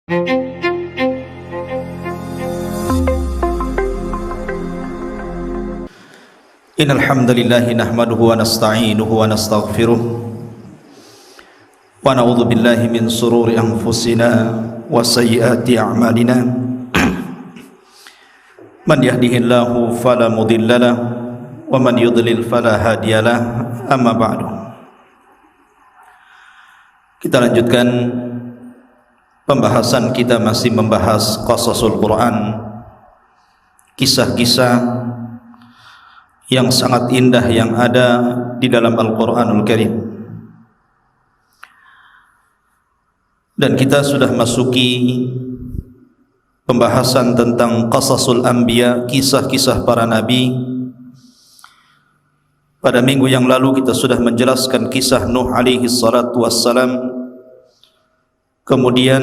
Innal hamdalillah nahmaduhu wa nasta'inuhu wa nastaghfiruh wa na'udzu billahi min shururi anfusina wa sayyiati a'malina. Man yahdihillahu fala mudhillalah wa man yudlil fala hadiyalah. Amma ba'du. Kita lanjutkan pembahasan kita, masih membahas qasasul Quran, kisah-kisah yang sangat indah yang ada di dalam Al-Quranul Karim. Dan kita sudah masuki pembahasan tentang qasasul anbiya, kisah-kisah para nabi. Pada minggu yang lalu kita sudah menjelaskan kisah Nuh alaihi salatu wassalam, kemudian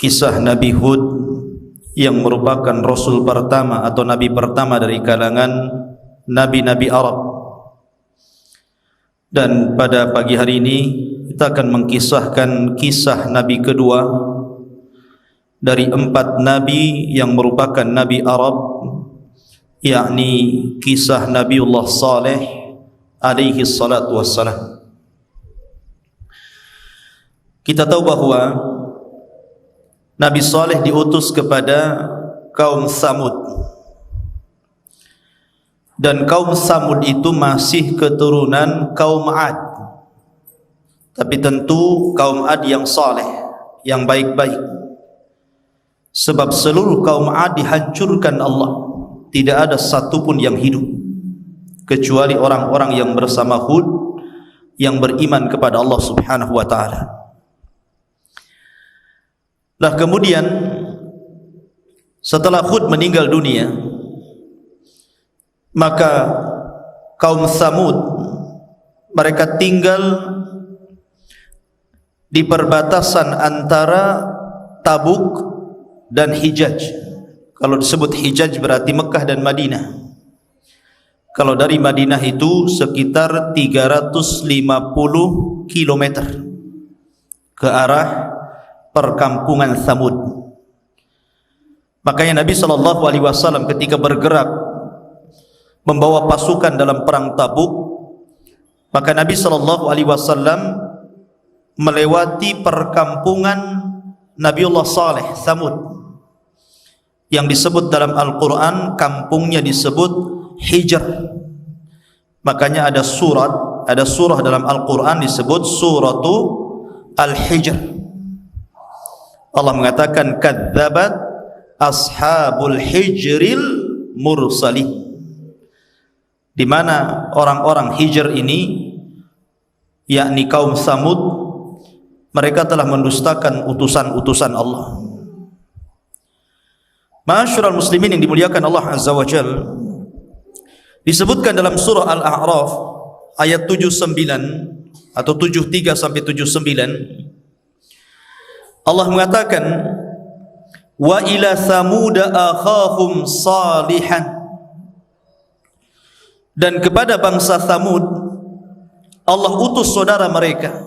kisah Nabi Hud yang merupakan rasul pertama atau nabi pertama dari kalangan nabi-nabi Arab. Dan pada pagi hari ini kita akan mengkisahkan kisah nabi kedua dari 4 nabi yang merupakan nabi Arab, yakni kisah Nabiullah Saleh alaihi salatu wassalam. Kita tahu bahwa Nabi Saleh diutus kepada kaum Samud, dan kaum Samud itu masih keturunan kaum Ad, tapi tentu kaum Ad yang saleh, yang baik-baik. Sebab seluruh kaum Ad dihancurkan Allah, tidak ada satupun yang hidup kecuali orang-orang yang bersama Hud yang beriman kepada Allah Subhanahu wa ta'ala. Nah, kemudian setelah Hud meninggal dunia, maka kaum Samud mereka tinggal di perbatasan antara Tabuk dan Hijaz. Kalau disebut Hijaz berarti Mekah dan Madinah. Kalau dari Madinah itu sekitar 350 km ke arah perkampungan Samud. Makanya Nabi SAW ketika bergerak membawa pasukan dalam perang Tabuk, maka Nabi SAW melewati perkampungan Nabiullah Saleh, Samud, yang disebut dalam Al-Quran kampungnya disebut Hijr. Makanya ada surah dalam Al-Quran disebut suratu Al-Hijr. Allah mengatakan kadzabat ashabul hijril mursalin, di mana orang-orang Hijr ini, yakni kaum Samud, mereka telah mendustakan utusan-utusan Allah. Ma'asyiral muslimin yang dimuliakan Allah Azza wa Jalla, disebutkan dalam surah Al-A'raf ayat 79 atau 73 sampai 79, Allah mengatakan, wa ila Samud akhahum salihan, dan kepada bangsa Samud Allah utus saudara mereka,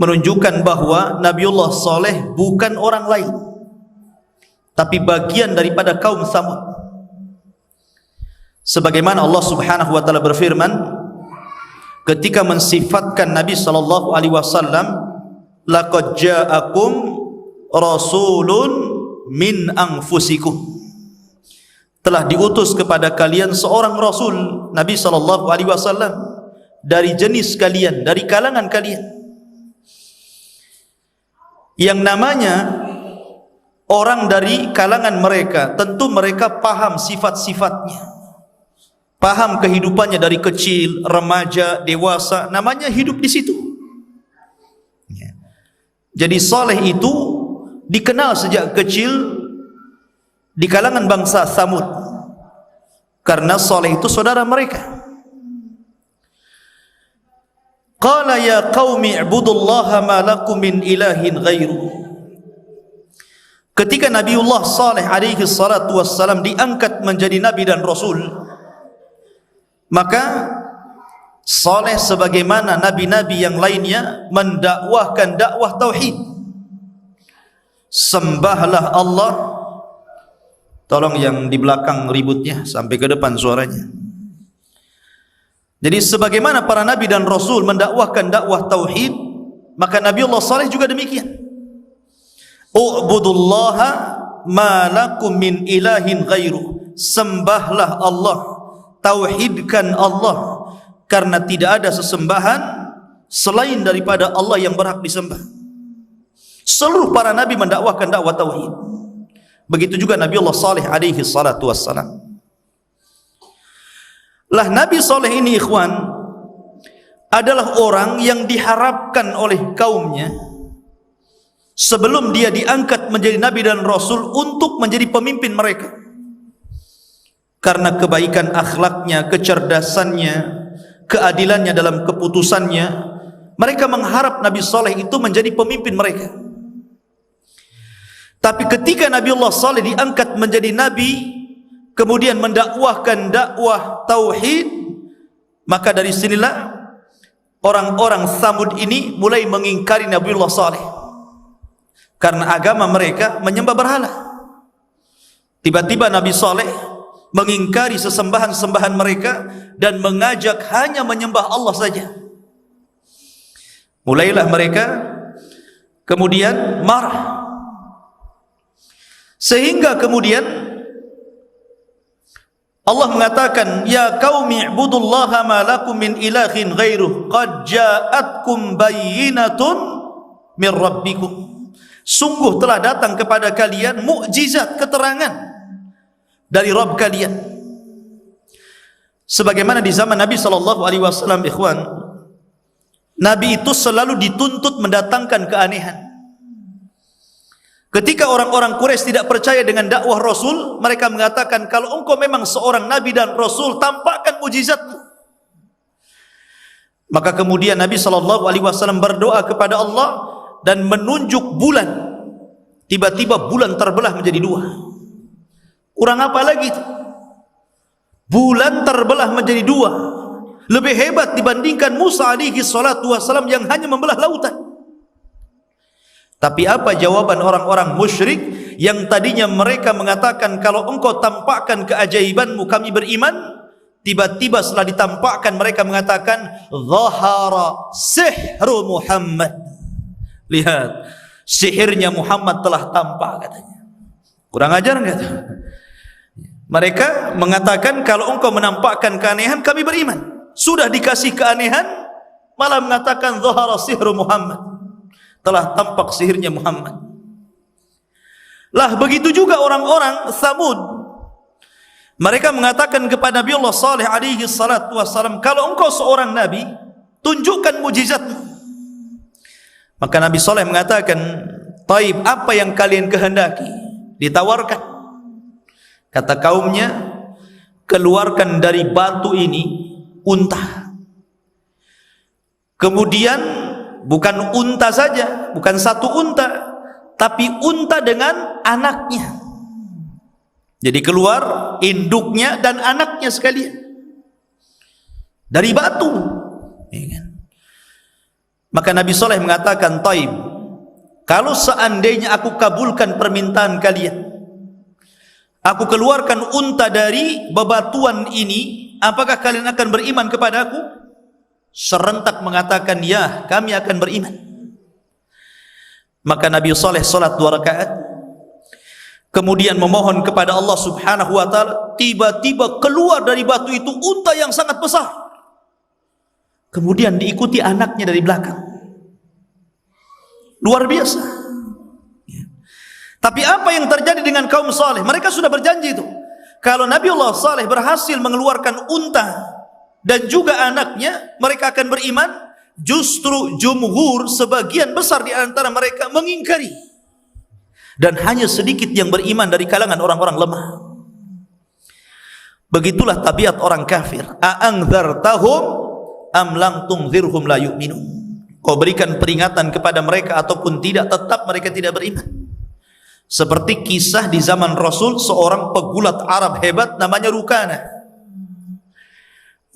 menunjukkan bahwa Nabiullah Saleh bukan orang lain tapi bagian daripada kaum Samud. Sebagaimana Allah Subhanahu wa taala berfirman ketika mensifatkan Nabi sallallahu alaihi wasallam, laqad ja'akum rasulun min anfusikum, telah diutus kepada kalian seorang rasul, Nabi sallallahu alaihi wasallam, dari jenis kalian, dari kalangan kalian, yang namanya orang dari kalangan mereka. Tentu mereka paham sifat-sifatnya, paham kehidupannya dari kecil, remaja, dewasa, namanya hidup di situ. Jadi Saleh itu dikenal sejak kecil di kalangan bangsa Samud, karena Saleh itu saudara mereka. Qala ya qaumi ibudullaha ma lakum min ilahin ghairu. Ketika Nabiullah Saleh alaihi salatu wassalam diangkat menjadi nabi dan rasul, maka Saleh sebagaimana nabi-nabi yang lainnya mendakwahkan dakwah tauhid, sembahlah Allah. Tolong yang di belakang ributnya sampai ke depan suaranya. Jadi sebagaimana para nabi dan rasul mendakwahkan dakwah tauhid, maka Nabi Allah Saleh juga demikian. U'budullaha ma lakum min ilahin ghairuh. Sembahlah Allah, tauhidkan Allah, karena tidak ada sesembahan selain daripada Allah yang berhak disembah. Seluruh para nabi mendakwahkan dakwah tauhid. Begitu juga Nabi Allah Saleh alaihi salatu wassalam. Lah Nabi Saleh ini ikhwan adalah orang yang diharapkan oleh kaumnya sebelum dia diangkat menjadi nabi dan rasul untuk menjadi pemimpin mereka. Karena kebaikan akhlaknya, kecerdasannya, keadilannya dalam keputusannya, mereka mengharap Nabi Saleh itu menjadi pemimpin mereka. Tapi ketika Nabi Allah Saleh diangkat menjadi nabi, kemudian mendakwahkan dakwah tauhid, maka dari sinilah orang-orang Tsamud ini mulai mengingkari Nabi Allah Saleh, karena agama mereka menyembah berhala. Tiba-tiba Nabi Saleh mengingkari sesembahan-sembahan mereka dan mengajak hanya menyembah Allah saja. Mulailah mereka kemudian marah, sehingga kemudian Allah mengatakan, ya qaumi ibudullaha ma lakum min ilahin ghairuh qad ja'atkum bayyinatun min rabbikum. Sungguh telah datang kepada kalian mukjizat, keterangan dari Rabb kalian. Sebagaimana di zaman Nabi sallallahu alaihi wasallam, ikhwan, Nabi itu selalu dituntut mendatangkan keanehan. Ketika orang-orang Quraisy tidak percaya dengan dakwah Rasul, mereka mengatakan, kalau engkau memang seorang nabi dan rasul, tampakkan mujizatmu. Maka kemudian Nabi SAW berdoa kepada Allah dan menunjuk bulan. Tiba-tiba bulan terbelah menjadi dua. Kurang apa lagi itu? Bulan terbelah menjadi dua. Lebih hebat dibandingkan Musa alaihi salatu wassalam yang hanya membelah lautan. Tapi apa jawaban orang-orang musyrik yang tadinya mereka mengatakan, kalau engkau tampakkan keajaibanmu kami beriman? Tiba-tiba setelah ditampakkan mereka mengatakan, zahara sihru Muhammad. Lihat, sihirnya Muhammad telah tampak, katanya. Kurang ajar enggak? Mereka mengatakan, kalau engkau menampakkan keanehan kami beriman. Sudah dikasih keanehan malah mengatakan zahara sihru Muhammad, telah tampak sihirnya Muhammad. Lah begitu juga orang-orang Tsamud. Mereka mengatakan kepada Nabi Allah Saleh alaihi salatu wassalam, kalau engkau seorang nabi, tunjukkan mujizatmu. Maka Nabi Saleh mengatakan, taib, apa yang kalian kehendaki? Ditawarkan. Kata kaumnya, keluarkan dari batu ini unta. Kemudian bukan unta saja, bukan satu unta, tapi unta dengan anaknya. Jadi keluar induknya dan anaknya sekalian dari batu. Maka Nabi Saleh mengatakan, taib, kalau seandainya aku kabulkan permintaan kalian, aku keluarkan unta dari bebatuan ini, apakah kalian akan beriman kepada aku? Serentak mengatakan, ya, kami akan beriman. Maka Nabi Saleh salat 2 rakaat, kemudian memohon kepada Allah subhanahu wa ta'ala. Tiba-tiba keluar dari batu itu unta yang sangat besar, kemudian diikuti anaknya dari belakang. Luar biasa. Tapi apa yang terjadi dengan kaum Saleh? Mereka sudah berjanji itu, kalau Nabi Allah Saleh berhasil mengeluarkan unta dan juga anaknya, mereka akan beriman. Justru jumhur, sebagian besar di antara mereka mengingkari, dan hanya sedikit yang beriman dari kalangan orang-orang lemah. Begitulah tabiat orang kafir. A'anzartahum am lam tunzirhum la yu'minun. Kau berikan peringatan kepada mereka ataupun tidak, tetap mereka tidak beriman. Seperti kisah di zaman Rasul, seorang pegulat Arab hebat namanya Rukanah.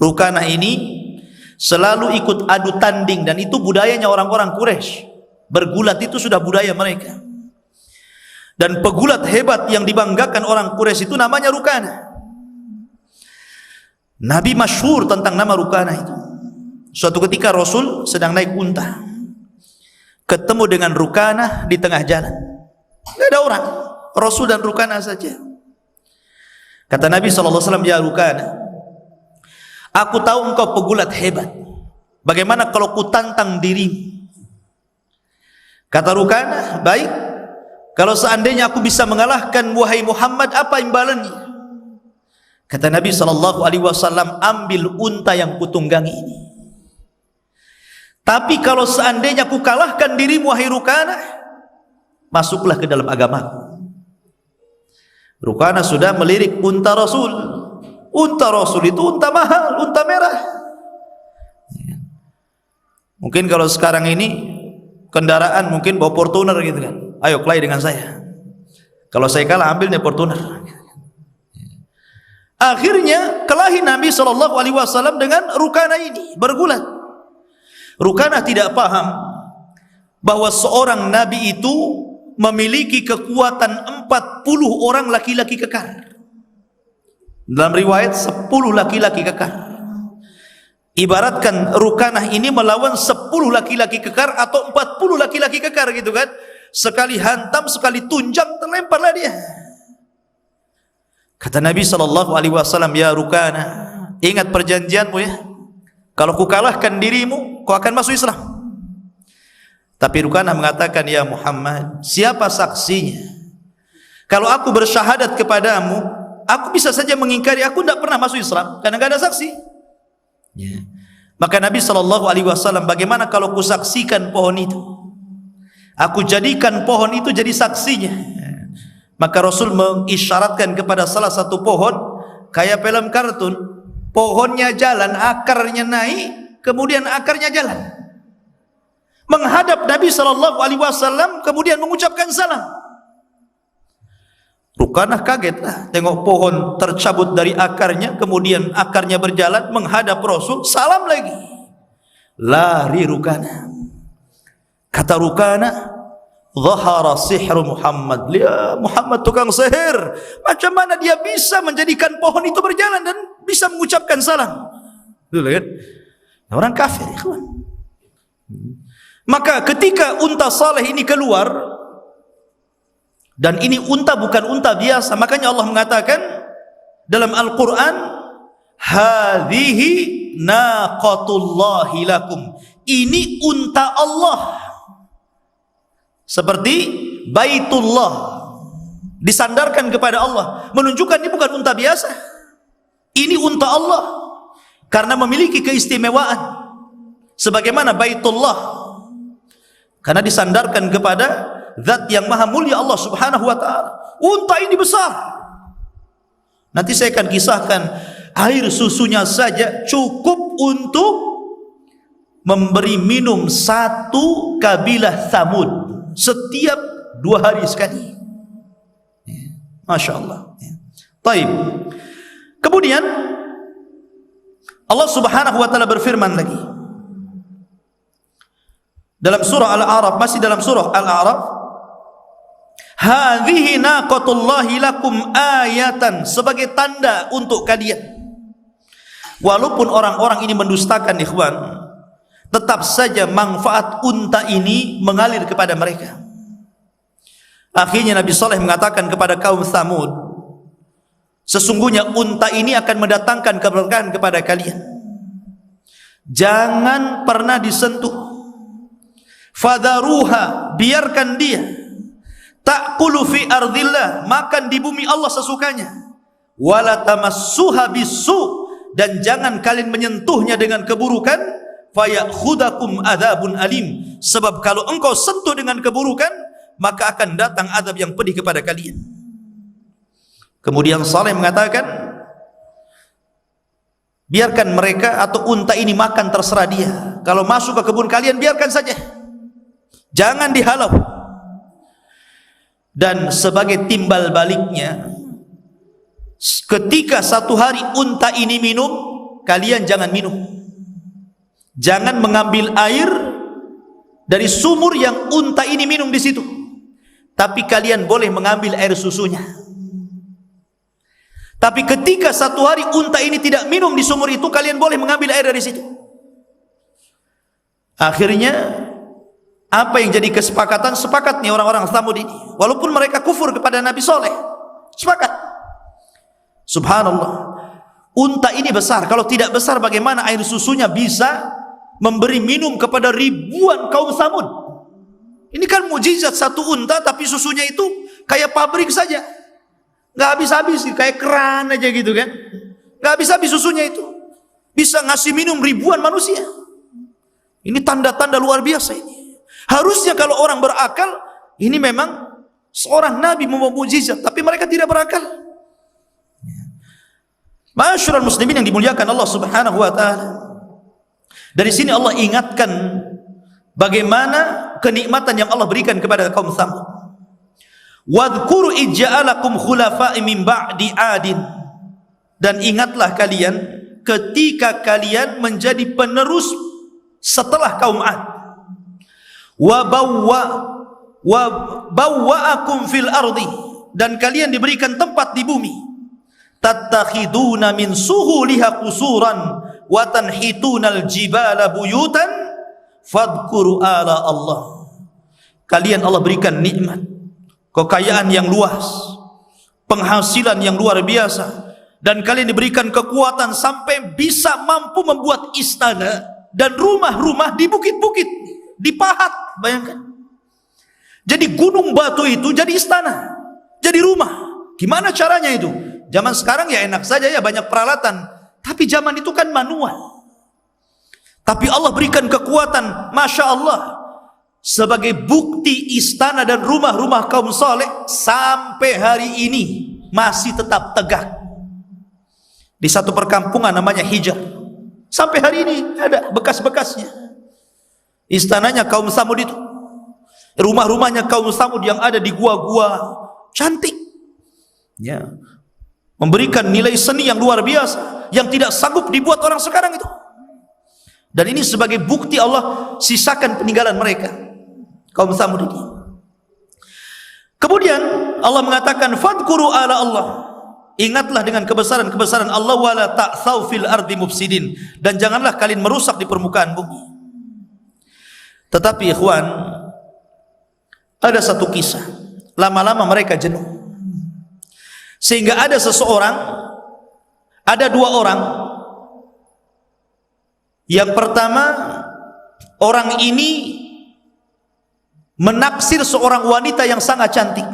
Rukanah ini selalu ikut adu tanding, dan itu budayanya orang-orang Quraisy. Bergulat itu sudah budaya mereka. Dan pegulat hebat yang dibanggakan orang Quraisy itu namanya Rukanah. Nabi masyhur tentang nama Rukanah itu. Suatu ketika Rasul sedang naik unta, ketemu dengan Rukanah di tengah jalan. Tidak ada orang, Rasul dan Rukanah saja. Kata Nabi SAW, ya Rukanah, aku tahu engkau pegulat hebat. Bagaimana kalau ku tantang dirimu? Kata Rukanah, baik. Kalau seandainya aku bisa mengalahkan wahai Muhammad, apa imbalannya? Kata Nabi SAW, ambil unta yang kutunggangi ini. Tapi kalau seandainya aku kalahkan dirimu wahai Rukanah, masuklah ke dalam agamaku. Rukanah sudah melirik unta Rasul. Unta Rasul itu unta mahal, unta merah. Mungkin kalau sekarang ini kendaraan mungkin bawa Fortuner gitu kan. Ayo kelahi dengan saya. Kalau saya kalah ambilnya Fortuner. Akhirnya kelahi Nabi SAW dengan Rukanah ini, bergulat. Rukanah tidak paham bahwa seorang Nabi itu memiliki kekuatan 40 orang laki-laki kekar. Dalam riwayat 10 laki-laki kekar. Ibaratkan Rukanah ini melawan 10 laki-laki kekar atau 40 laki-laki kekar gitu kan. Sekali hantam, sekali tunjang, terlemparlah dia. Kata Nabi SAW, ya Rukanah, ingat perjanjianmu ya. Kalau ku kalahkan dirimu, kau akan masuk Islam. Tapi Rukanah mengatakan, ya Muhammad, siapa saksinya? Kalau aku bersyahadat kepadamu, aku bisa saja mengingkari, aku tidak pernah masuk Islam karena tidak ada saksi. Ya. Maka Nabi SAW, bagaimana kalau ku saksikan pohon itu? Aku jadikan pohon itu jadi saksinya. Maka Rasul mengisyaratkan kepada salah satu pohon, kayak film kartun, pohonnya jalan, akarnya naik, kemudian akarnya jalan, menghadap Nabi SAW, kemudian mengucapkan salam. Rukanah kagetlah, tengok pohon tercabut dari akarnya, kemudian akarnya berjalan, menghadap Rasul, salam lagi. Lari Rukanah. Kata Rukanah, zahara sihru Muhammad. Ya, Muhammad tukang sihir. Macam mana dia bisa menjadikan pohon itu berjalan dan bisa mengucapkan salam? Betul kan? Orang kafir, ikhwan. Maka ketika unta saleh ini keluar, dan ini unta bukan unta biasa, makanya Allah mengatakan dalam Al-Quran, hadhihi naqatullahi lakum. Ini unta Allah. Seperti Baitullah, disandarkan kepada Allah, menunjukkan ini bukan unta biasa. Ini unta Allah karena memiliki keistimewaan sebagaimana Baitullah, karena disandarkan kepada zat yang maha mulia Allah Subhanahu wa ta'ala. Unta ini besar. Nanti saya akan kisahkan, air susunya saja cukup untuk memberi minum satu kabilah Thamud setiap 2 hari sekali. Masya Allah. Taib. Kemudian Allah Subhanahu wa ta'ala berfirman lagi dalam surah Al-A'raf, masih dalam surah Al-A'raf, hadhihi naqatullahi lakum ayatan, sebagai tanda untuk kalian. Walaupun orang-orang ini mendustakan, ikhwan, tetap saja manfaat unta ini mengalir kepada mereka. Akhirnya Nabi Saleh mengatakan kepada kaum Thamud, sesungguhnya unta ini akan mendatangkan keberkahan kepada kalian. Jangan pernah disentuh. Fadharuha, biarkan dia. Ta'kulu fi ardillah, makan di bumi Allah sesukanya. Wala tamassuha bisu, dan jangan kalian menyentuhnya dengan keburukan. Fayakhudakum adzabun alim, sebab kalau engkau sentuh dengan keburukan, maka akan datang azab yang pedih kepada kalian. Kemudian Saleh mengatakan, biarkan mereka atau unta ini makan, terserah dia. Kalau masuk ke kebun kalian, biarkan saja, jangan dihalau. Dan sebagai timbal baliknya, ketika satu hari unta ini minum, kalian jangan minum. Jangan mengambil air dari sumur yang unta ini minum di situ. tapi kalian boleh mengambil air susunya. Tapi ketika satu hari unta ini tidak minum di sumur itu, kalian boleh mengambil air dari situ. Akhirnya apa yang jadi kesepakatan? Sepakat nih orang-orang Tsamud ini, walaupun mereka kufur kepada Nabi Saleh, sepakat. Subhanallah, unta ini besar. Kalau tidak besar, bagaimana air susunya bisa memberi minum kepada ribuan kaum Tsamud? Ini kan mujizat satu unta, tapi susunya itu kayak pabrik saja, nggak habis-habis, kayak keran aja gitu kan, nggak habis-habis susunya itu, bisa ngasih minum ribuan manusia. Ini tanda-tanda luar biasa ini. Harusnya kalau orang berakal, ini memang seorang nabi membawa mujizat, tapi mereka tidak berakal. Ma'asyiral muslimin yang dimuliakan Allah Subhanahu wa taala. Dari sini Allah ingatkan bagaimana kenikmatan yang Allah berikan kepada kaum Tsamud. Wadhkuru ij'alakum khulafa'i min ba'di 'adin. Dan ingatlah kalian ketika kalian menjadi penerus setelah kaum 'Ad. Wa bawwa'akum fil ardi, dan kalian diberikan tempat di bumi. Tattakhiduna min suhuliha qusuran wa tanhitunal jibala buyutan fadhkuru ala Allah. Kalian Allah berikan nikmat, kekayaan yang luas, penghasilan yang luar biasa, dan kalian diberikan kekuatan sampai bisa mampu membuat istana dan rumah-rumah di bukit-bukit, di pahat. Bayangkan, jadi gunung batu itu jadi istana, jadi rumah. Gimana caranya itu? Zaman sekarang ya enak saja ya, banyak peralatan, tapi zaman itu kan manual. Tapi Allah berikan kekuatan, Masya Allah, sebagai bukti istana dan rumah-rumah kaum saleh sampai hari ini masih tetap tegak. Di satu perkampungan namanya Hijr, sampai hari ini ada bekas-bekasnya. Istananya kaum Tsamud itu, rumah-rumahnya kaum Tsamud yang ada di gua-gua cantik, ya, memberikan nilai seni yang luar biasa yang tidak sanggup dibuat orang sekarang itu. Dan ini sebagai bukti Allah sisakan peninggalan mereka, kaum Tsamud ini. Kemudian Allah mengatakan fadhkuru ala Allah, ingatlah dengan kebesaran-kebesaran Allah, wala ta'tsaw fil ardi mufsidin, dan janganlah kalian merusak di permukaan bumi. Tetapi ikhwan, ada satu kisah, lama-lama mereka jenuh, sehingga ada seseorang, ada dua orang. Yang pertama, orang ini menaksir seorang wanita yang sangat cantik,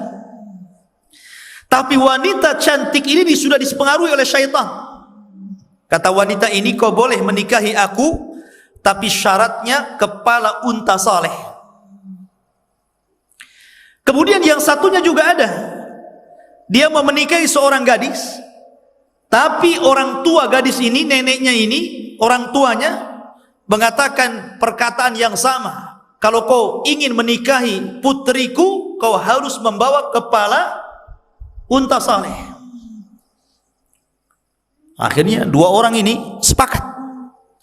tapi wanita cantik ini sudah dipengaruhi oleh syaitan. Kata wanita ini, kau boleh menikahi aku, tapi syaratnya kepala unta saleh. Kemudian yang satunya juga ada, dia mau menikahi seorang gadis, tapi orang tua gadis ini, neneknya ini, orang tuanya mengatakan perkataan yang sama. Kalau kau ingin menikahi putriku, kau harus membawa kepala unta saleh. Akhirnya dua orang ini sepakat,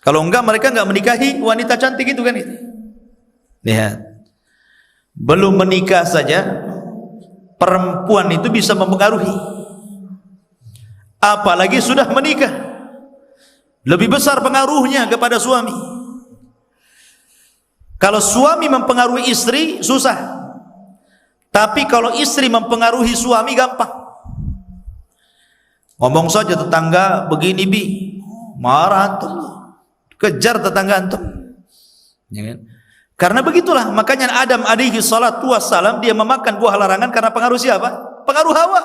kalau enggak mereka enggak menikahi wanita cantik itu kan itu. Lihat, belum menikah saja perempuan itu bisa mempengaruhi, apalagi sudah menikah, lebih besar pengaruhnya kepada suami. Kalau suami mempengaruhi istri susah, tapi kalau istri mempengaruhi suami gampang. Ngomong saja tetangga begini bi, marah antum, kejar tetangga antum, ya kan? Karena begitulah, makanya Adam alaihi salatu wassalam dia memakan buah larangan karena pengaruh siapa? Pengaruh Hawa.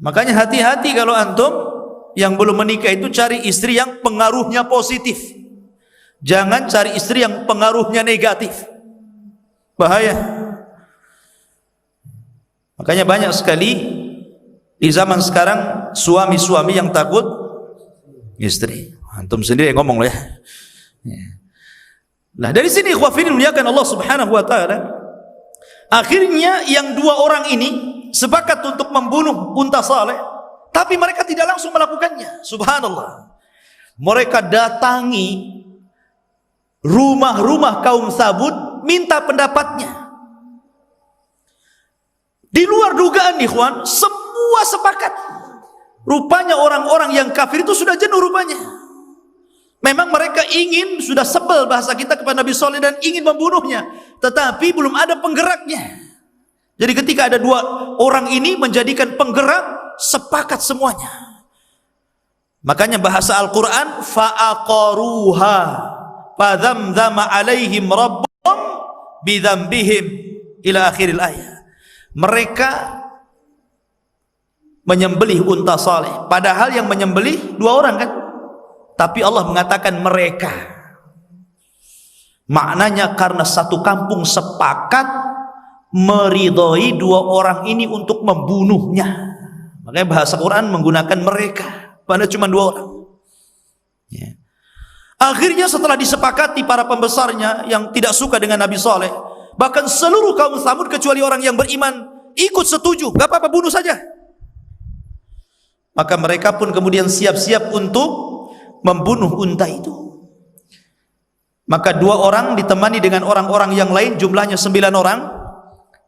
Makanya hati-hati kalau antum yang belum menikah itu cari istri yang pengaruhnya positif. Jangan cari istri yang pengaruhnya negatif. Bahaya. Makanya banyak sekali di zaman sekarang suami-suami yang takut istri. Antum sendiri yang ngomong loh ya. Nah, dari sini ikhwafidin muliakan Allah Subhanahu wa taala, akhirnya yang dua orang ini sepakat untuk membunuh unta saleh, tapi mereka tidak langsung melakukannya. Subhanallah. Mereka datangi rumah-rumah kaum Tsamud minta pendapatnya. Di luar dugaan ikhwan, semua sepakat. Rupanya orang-orang yang kafir itu sudah jenuh rupanya. Memang mereka ingin, sudah sebel bahasa kita kepada Nabi Saleh dan ingin membunuhnya, tetapi belum ada penggeraknya. Jadi ketika ada dua orang ini menjadikan penggerak, sepakat semuanya. Makanya bahasa Al-Quran, fa'aqaruha fadzamzama alaihim rabbuhum bidzambihim ila akhiril ayat. Mereka menyembelih unta saleh, padahal yang menyembelih dua orang kan, tapi Allah mengatakan mereka. Maknanya karena satu kampung sepakat meridhoi dua orang ini untuk membunuhnya. Makanya bahasa Quran menggunakan mereka, padahal cuma dua orang. Ya. Akhirnya setelah disepakati para pembesarnya yang tidak suka dengan Nabi Saleh, bahkan seluruh kaum Tsamud kecuali orang yang beriman ikut setuju, gak apa-apa, bunuh saja. Maka mereka pun kemudian siap-siap untuk membunuh unta itu. Maka dua orang ditemani dengan orang-orang yang lain, jumlahnya 9 orang.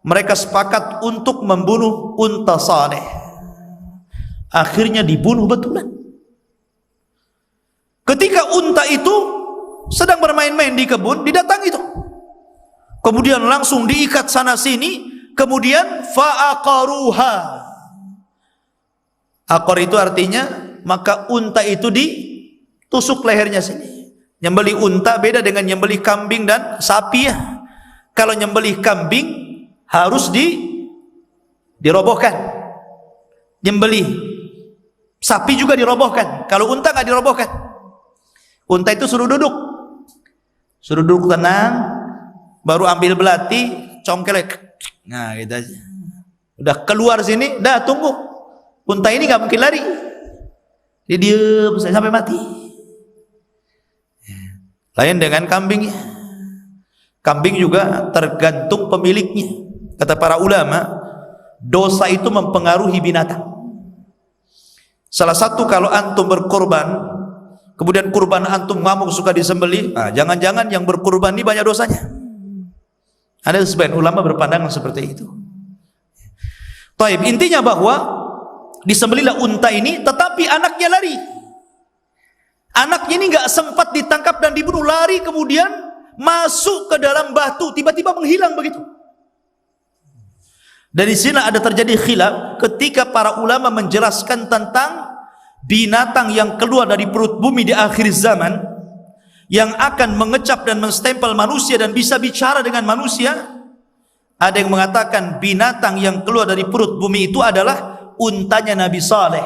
Mereka sepakat untuk membunuh unta saleh. Akhirnya dibunuh betulan. Ketika unta itu sedang bermain-main di kebun, didatangi itu. Kemudian langsung diikat sana sini. Kemudian fa'aqaruha. Aqar itu artinya, maka unta itu ditusuk lehernya sini. Nyembelih unta beda dengan nyembelih kambing dan sapi ya. Kalau nyembelih kambing harus dirobohkan. Nyembelih sapi juga dirobohkan. Kalau unta nggak dirobohkan. Unta itu suruh duduk tenang, baru ambil belati, congkelek. Nah, gitu aja. Udah keluar sini, dah tunggu. Unta ini nggak mungkin lari. Dia diam sampai mati. Lain dengan kambingnya. Kambing juga tergantung pemiliknya. Kata para ulama, dosa itu mempengaruhi binatang. Salah satu, kalau antum berkorban, kemudian kurban antum ngamuk suka disembelih, jangan-jangan yang berkurban ini banyak dosanya. Ada sebagian ulama berpandangan seperti itu. Taib, intinya bahwa disembelihlah unta ini, tetapi anaknya lari. Anaknya ini nggak sempat ditangkap dan dibunuh, lari kemudian masuk ke dalam batu, tiba-tiba menghilang begitu. Dari sini ada terjadi khilaf ketika para ulama menjelaskan tentang binatang yang keluar dari perut bumi di akhir zaman, yang akan mengecap dan menstempel manusia dan bisa bicara dengan manusia. Ada yang mengatakan binatang yang keluar dari perut bumi itu adalah untanya Nabi Saleh.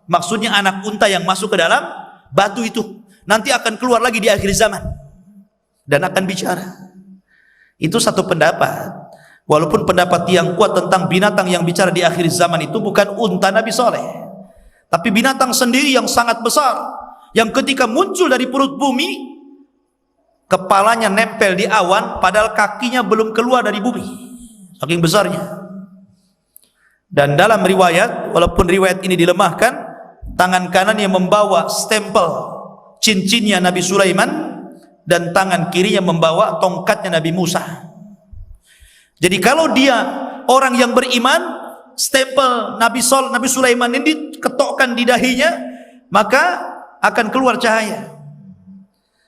Maksudnya anak unta yang masuk ke dalam batu itu nanti akan keluar lagi di akhir zaman dan akan bicara. Itu satu pendapat. Walaupun pendapat yang kuat tentang binatang yang bicara di akhir zaman itu bukan unta Nabi Saleh, tapi binatang sendiri yang sangat besar, yang ketika muncul dari perut bumi, kepalanya nempel di awan padahal kakinya belum keluar dari bumi, saking besarnya. Dan dalam riwayat, walaupun riwayat ini dilemahkan, tangan kanannya membawa stempel cincinnya Nabi Sulaiman dan tangan kirinya membawa tongkatnya Nabi Musa. Jadi kalau dia orang yang beriman, stempel Nabi Sulaiman ini diketokkan di dahinya, maka akan keluar cahaya.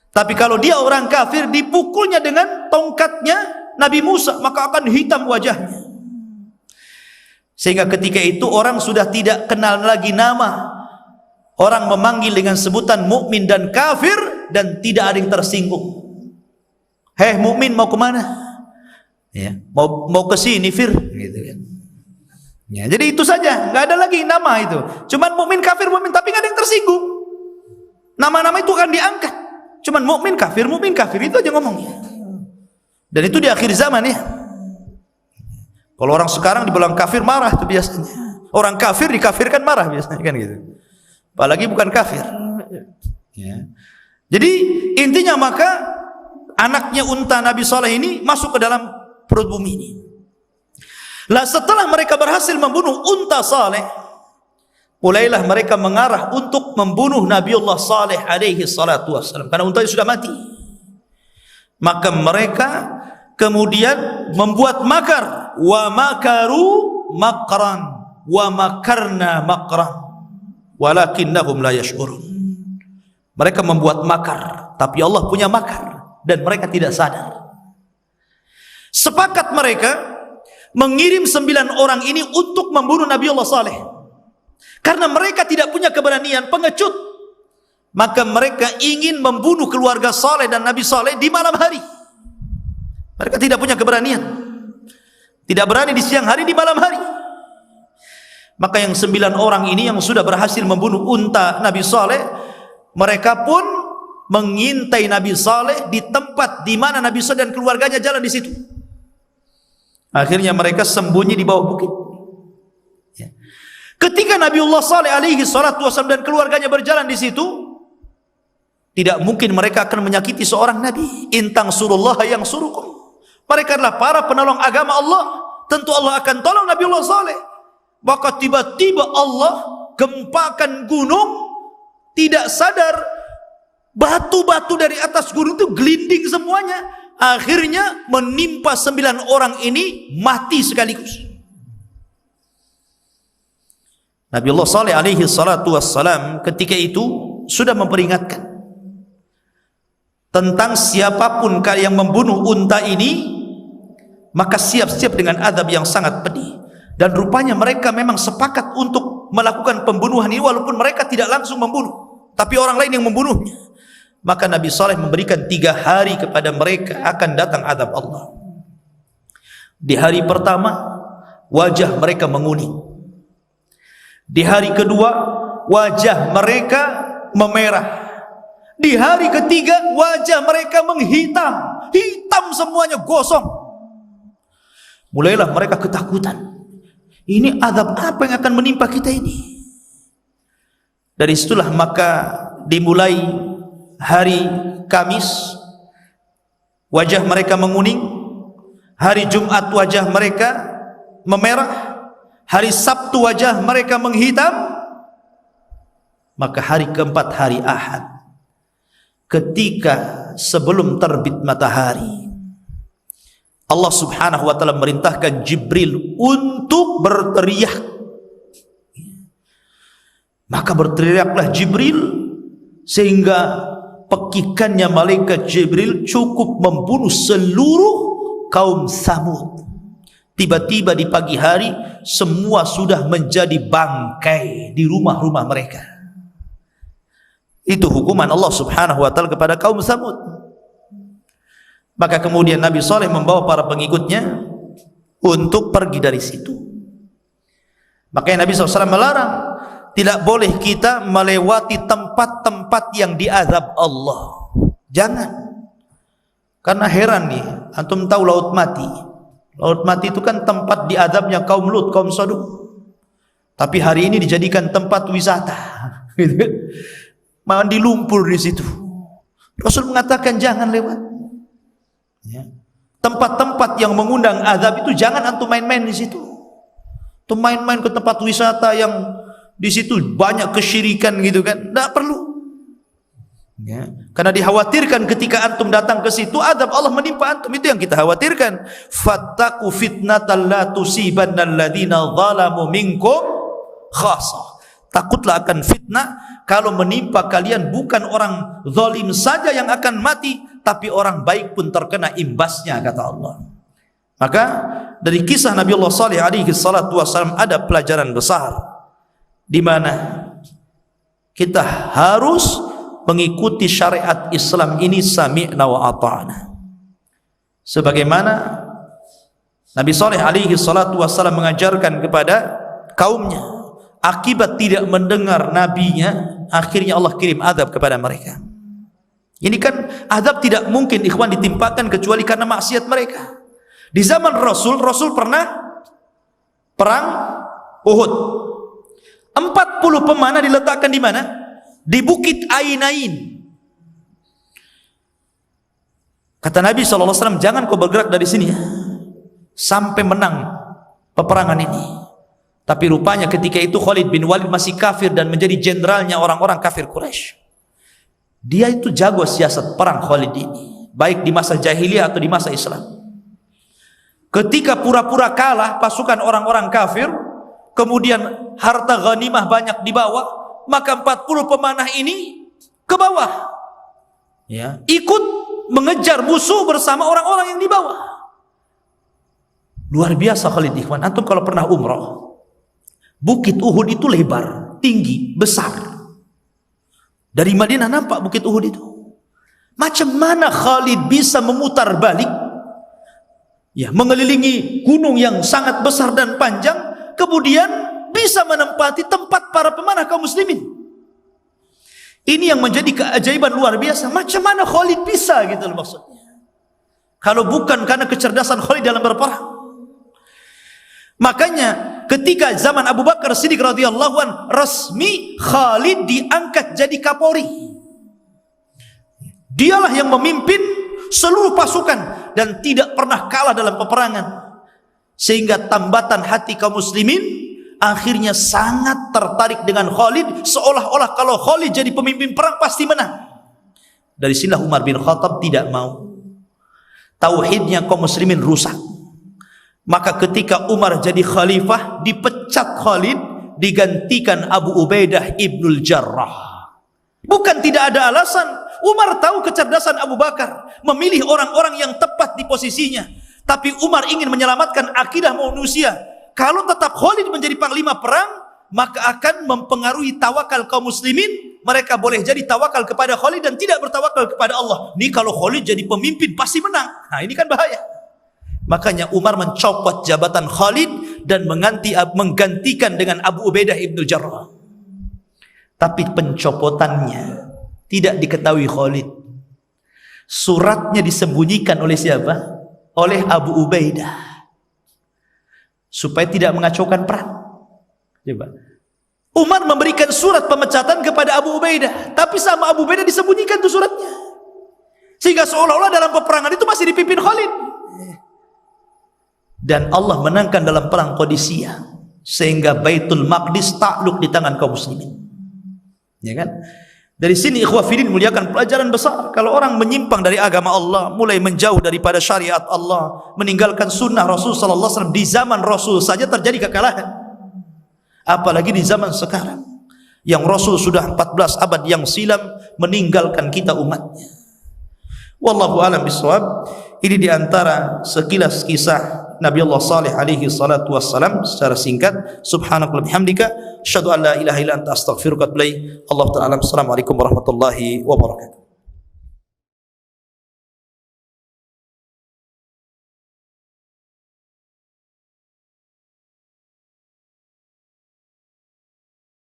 Tapi kalau dia orang kafir, dipukulnya dengan tongkatnya Nabi Musa, maka akan hitam wajahnya. Sehingga ketika itu orang sudah tidak kenal lagi nama. Orang memanggil dengan sebutan mukmin dan kafir dan tidak ada yang tersinggung. Hei mukmin, mau kemana? Ya, mau ke sini Fir, gitu kan. Ya, jadi itu saja, nggak ada lagi nama itu. Cuman mukmin kafir mukmin, tapi nggak ada yang tersinggung. Nama-nama itu akan diangkat. Cuman mukmin kafir itu aja ngomongnya. Dan itu di akhir zaman ya. Kalau orang sekarang dibilang kafir marah itu biasanya. Orang kafir dikafirkan marah biasanya kan gitu. Apalagi bukan kafir. Ya. Jadi intinya maka anaknya unta Nabi Saleh ini masuk ke dalam perut bumi ini. Lah setelah mereka berhasil membunuh unta Saleh, mulailah mereka mengarah untuk membunuh Nabiullah Saleh alaihi salatu wassalam, karena unta sudah mati. Maka mereka kemudian membuat makar, wa makaru maqran wa makarna maqran walakinnahum la yash'urun. Mereka membuat makar, tapi Allah punya makar dan mereka tidak sadar. Sepakat mereka mengirim 9 orang ini untuk membunuh Nabi Allah Saleh. Karena mereka tidak punya keberanian, pengecut. Maka mereka ingin membunuh keluarga Saleh dan Nabi Saleh di malam hari. Mereka tidak punya keberanian. Tidak berani di siang hari, di malam hari. Maka yang 9 orang ini yang sudah berhasil membunuh unta Nabi Saleh, mereka pun mengintai Nabi Saleh di tempat di mana Nabi Saleh dan keluarganya jalan di situ. Akhirnya mereka sembunyi di bawah bukit. Ya. Ketika Nabiullah Saleh alaihi salatu wasallam dan keluarganya berjalan di situ, tidak mungkin mereka akan menyakiti seorang nabi. Intang surullah yang surukum. Mereka adalah para penolong agama Allah. Tentu Allah akan tolong Nabiullah Saleh. Maka tiba-tiba Allah gempakan gunung, tidak sadar batu-batu dari atas gunung itu gelinding semuanya. Akhirnya menimpa 9 orang ini mati sekaligus. Nabiullah Saleh alaihi salatu wassalam ketika itu sudah memperingatkan tentang siapapun yang membunuh unta ini, maka siap-siap dengan adab yang sangat pedih. Dan rupanya mereka memang sepakat untuk melakukan pembunuhan ini, walaupun mereka tidak langsung membunuh, tapi orang lain yang membunuhnya. Maka Nabi Saleh memberikan 3 hari kepada mereka akan datang azab Allah. Di hari pertama wajah mereka menguning. Di hari kedua wajah mereka memerah. Di hari ketiga wajah mereka menghitam, hitam semuanya, gosong. Mulailah mereka ketakutan. Ini azab apa yang akan menimpa kita ini? Dari situlah maka dimulai hari Kamis wajah mereka menguning, hari Jumat wajah mereka memerah, hari Sabtu wajah mereka menghitam, maka hari keempat hari Ahad ketika sebelum terbit matahari Allah subhanahu wa ta'ala merintahkan Jibril untuk berteriak. Maka berteriaklah Jibril sehingga pekikannya malaikat Jibril cukup membunuh seluruh kaum Samud. Tiba-tiba di pagi hari semua sudah menjadi bangkai di rumah-rumah mereka. Itu hukuman Allah subhanahu wa ta'ala kepada kaum Samud. Maka kemudian Nabi Saleh membawa para pengikutnya untuk pergi dari situ. Makanya Nabi SAW melarang, tidak boleh kita melewati tempat-tempat yang diazab Allah. Jangan. Karena heran nih, antum tahu Laut Mati. Laut Mati itu kan tempat diazabnya kaum Lut, kaum Sodom. Tapi hari ini dijadikan tempat wisata. Mandi lumpur di situ. Rasul mengatakan jangan lewat. Ya. Tempat-tempat yang mengundang azab itu jangan antum main-main di situ. Antum main-main ke tempat wisata yang di situ banyak kesyirikan gitu kan, tidak perlu. Ya. Karena dikhawatirkan ketika antum datang ke situ azab Allah menimpa antum, itu yang kita khawatirkan. Fattaqu fitnatal la tusibannal ladzina zalamu minkum khassah. Takutlah akan fitnah kalau menimpa kalian bukan orang zalim saja yang akan mati, tapi orang baik pun terkena imbasnya, kata Allah. Maka dari kisah Nabiullah Saleh alaihi salatu wasallam ada pelajaran besar, di mana kita harus mengikuti syariat Islam ini sami'na wa ata'na. Sebagaimana Nabi Saleh alaihi salatu wasallam mengajarkan kepada kaumnya, akibat tidak mendengar nabinya, akhirnya Allah kirim azab kepada mereka. Ini kan azab tidak mungkin ikhwan ditimpakan kecuali karena maksiat mereka. Di zaman Rasul pernah perang Uhud. 40 pemanah diletakkan di mana? Di Bukit Ainain. Kata Nabi SAW, jangan kau bergerak dari sini ya, sampai menang peperangan ini. Tapi rupanya ketika itu Khalid bin Walid masih kafir dan menjadi jenderalnya orang-orang kafir Quraisy. Dia itu jago siasat perang Khalid ini, baik di masa jahiliyah atau di masa Islam. Ketika pura-pura kalah pasukan orang-orang kafir, kemudian harta ghanimah banyak dibawa, maka 40 pemanah ini ke bawah, ya, ikut mengejar musuh bersama orang-orang yang di bawah. Luar biasa Khalid, ikhwan. Antum kalau pernah umrah, Bukit Uhud itu lebar, tinggi, besar. Dari Madinah nampak Bukit Uhud itu. Macam mana Khalid bisa memutar balik, ya, mengelilingi gunung yang sangat besar dan panjang, kemudian bisa menempati tempat para pemanah kaum muslimin. Ini yang menjadi keajaiban luar biasa. Macam mana Khalid bisa, gitu loh maksudnya. Kalau bukan karena kecerdasan Khalid dalam berperang. Makanya ketika zaman Abu Bakar Siddiq radhiyallahu an, resmi Khalid diangkat jadi Kapolri. Dialah yang memimpin seluruh pasukan dan tidak pernah kalah dalam peperangan, sehingga tambatan hati kaum muslimin akhirnya sangat tertarik dengan Khalid, seolah-olah kalau Khalid jadi pemimpin perang pasti menang. Dari sinilah Umar bin Khattab tidak mau. Tauhidnya kaum muslimin rusak. Maka ketika Umar jadi khalifah, dipecat Khalid, digantikan Abu Ubaidah ibnul Jarrah. Bukan tidak ada alasan. Umar tahu kecerdasan Abu Bakar, memilih orang-orang yang tepat di posisinya. Tapi Umar ingin menyelamatkan akidah manusia. Kalau tetap Khalid menjadi panglima perang, maka akan mempengaruhi tawakal kaum muslimin. Mereka boleh jadi tawakal kepada Khalid dan tidak bertawakal kepada Allah. Ini kalau Khalid jadi pemimpin pasti menang. Nah, ini kan bahaya. Makanya Umar mencopot jabatan Khalid dan menggantikan dengan Abu Ubaidah ibnul Jarrah. Tapi pencopotannya tidak diketahui Khalid. Suratnya disembunyikan oleh siapa? Oleh Abu Ubaidah, supaya tidak mengacaukan perang. Coba. Umar memberikan surat pemecatan kepada Abu Ubaidah, tapi sama Abu Ubaidah disembunyikan tuh suratnya, sehingga seolah-olah dalam peperangan itu masih dipimpin Khalid. Dan Allah menangkan dalam perang Qadisiyah, sehingga Baitul Maqdis takluk di tangan kaum muslimin. Ya kan? Dari sini ikhwah fillah muliakan pelajaran besar. Kalau orang menyimpang dari agama Allah, mulai menjauh daripada syariat Allah, meninggalkan sunnah Rasul sallallahu alaihi wasallam, di zaman Rasul saja terjadi kekalahan. Apalagi di zaman sekarang yang Rasul sudah 14 abad yang silam meninggalkan kita umatnya. Wallahu a'lam bishawab. Ini diantara sekilas kisah Nabi Allah Saleh alaihi salatu wassalam secara singkat. Subhanakallahumma bihamdika asyhadu an la ilaha illa anta astaghfiruka wa atubu ilaik. Allah ta'ala. Assalamualaikum warahmatullahi wabarakatuh.